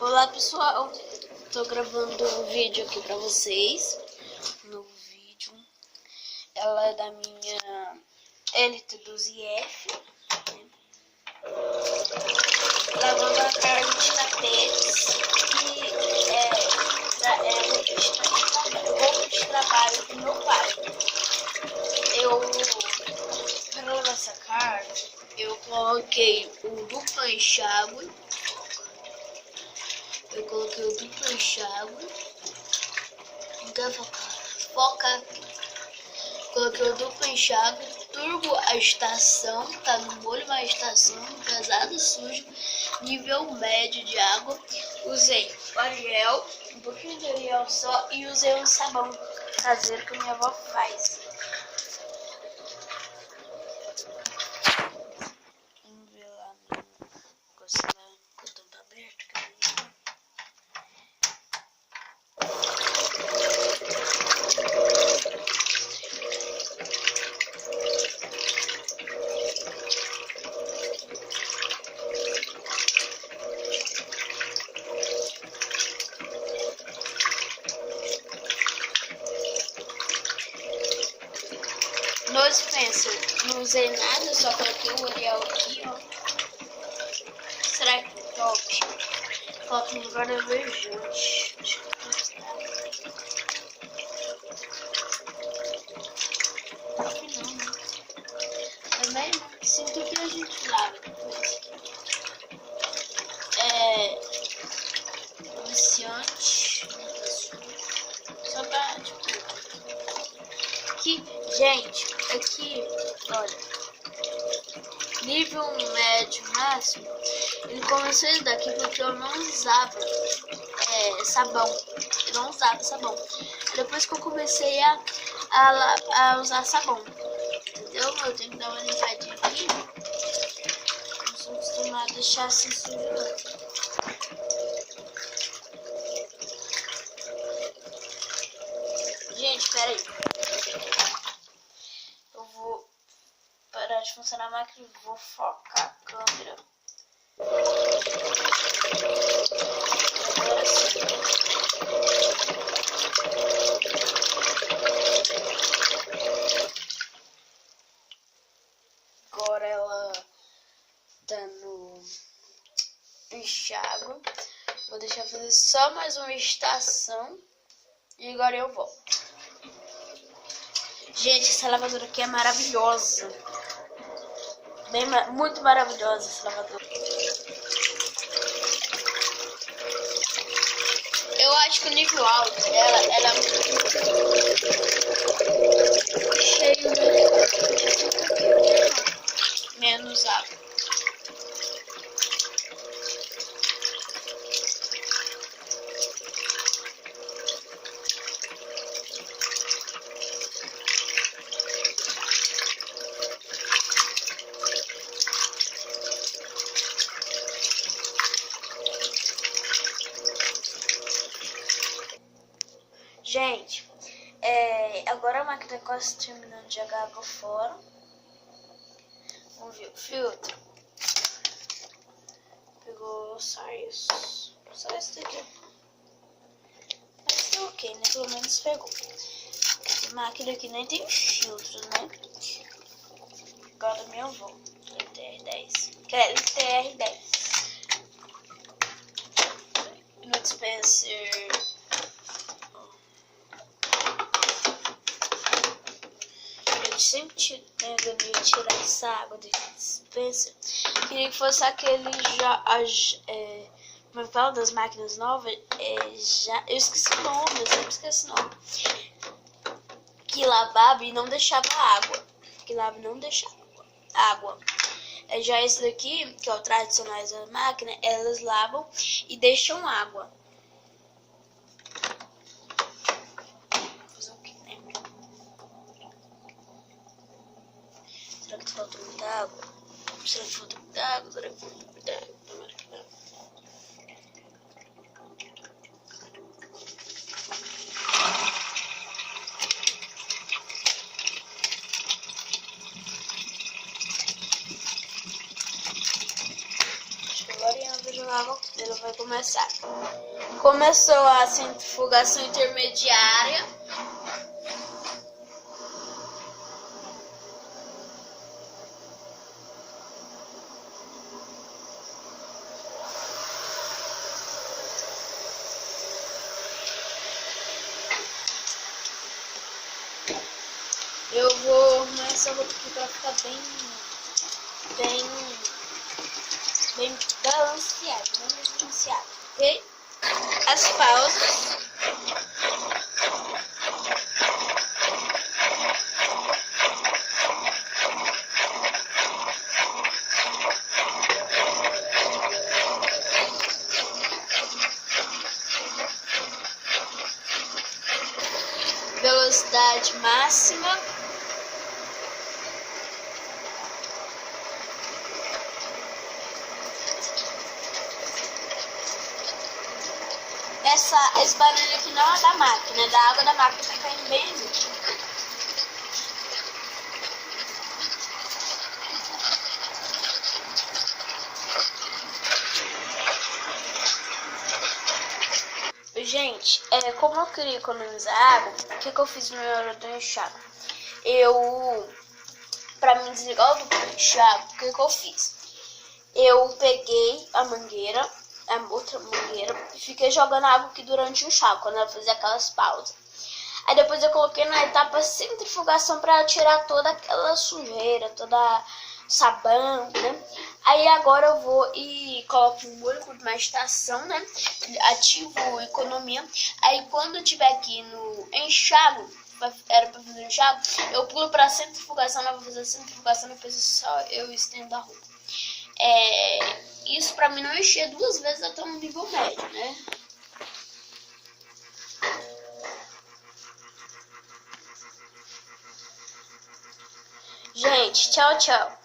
Olá pessoal, tô gravando um vídeo aqui pra vocês. Um novo vídeo. Ela é da minha LT12F, né? Lavando a carne de tapetes, que é o roupa de trabalho do meu pai. Para lavar essa carne, eu coloquei o duplo enxágue. Eu coloquei o duplo enxágue. Foca. Coloquei o duplo enxágue, turbo a estação, tá no molho uma estação, pesado sujo, nível médio de água. Usei o Ariel, um pouquinho de Ariel só, e usei um sabão caseiro que minha avó faz. Vamos ver lá no botão tá aberto. No dispenser não usei nada, só coloquei o Ariel aqui, ó. Será que é top? Coloco no lugar da verjante. Acho que não está. Acho que não, né? Também, assim, tudo que a gente lava depois. Viciante. Só pra, tipo... Aqui, gente, aqui, olha, nível médio máximo, ele começou isso daqui porque eu não usava sabão, eu não usava sabão. Depois que eu comecei a usar sabão, entendeu? Eu tenho que dar uma limpadinha aqui, não sou acostumada a deixar assim sujo não. Gente, pera aí. Eu vou parar de funcionar a máquina e vou focar a câmera. Agora sim. Agora ela tá no enxágue. Vou deixar fazer só mais uma estação. E agora eu volto. Gente, essa lavadora aqui é maravilhosa. Muito maravilhosa essa lavadora. Eu acho que o nível alto dela, ela é cheio, né? Menos água. Gente, agora a máquina quase terminando de jogar água fora. Vamos ver o filtro. Pegou só isso daqui. Mas tá ok, né? Pelo menos pegou. Essa máquina aqui nem tem filtro, né? Igual da minha avó, LTR10. Que é LTR10. No dispenser... sempre tentando tirar essa água do dispenser. Queria que fosse aquele como eu falo das máquinas novas, eu esqueci o nome, eu sempre esqueço o nome. Que lavava e não deixava água. Já esse daqui, que é o tradicional da máquina, elas lavam e deixam água. Será que falta muita água? Será que falta muita água? Tomara que não. Acho que agora eu vou jogar água. Ela vai começar começar. Começou a centrifugação intermediária. Eu vou arrumar essa roupa aqui pra ficar bem balanceado, ok? As pausas. Velocidade máxima. Esse barulho aqui não é da máquina, é da água da máquina que tá caindo bem ali. Gente, como eu queria economizar água, o que eu fiz na hora do enxágue? Pra me desligar do enxágue, o que eu fiz? Eu peguei a mangueira, a outra mangueira, e fiquei jogando água aqui durante o enxágue, quando ela fazia aquelas pausas. Aí depois eu coloquei na etapa centrifugação para tirar toda aquela sujeira, toda sabão, né? Aí agora eu vou e coloco um molho com uma estação, né? Ativo economia. Aí quando eu tiver aqui no enxágue, era para fazer enxágue, eu pulo para centrifugação, não vou fazer centrifugação, depois só eu estendo a roupa. Isso para mim não encher duas vezes até um nível médio, né? Gente, tchau, tchau.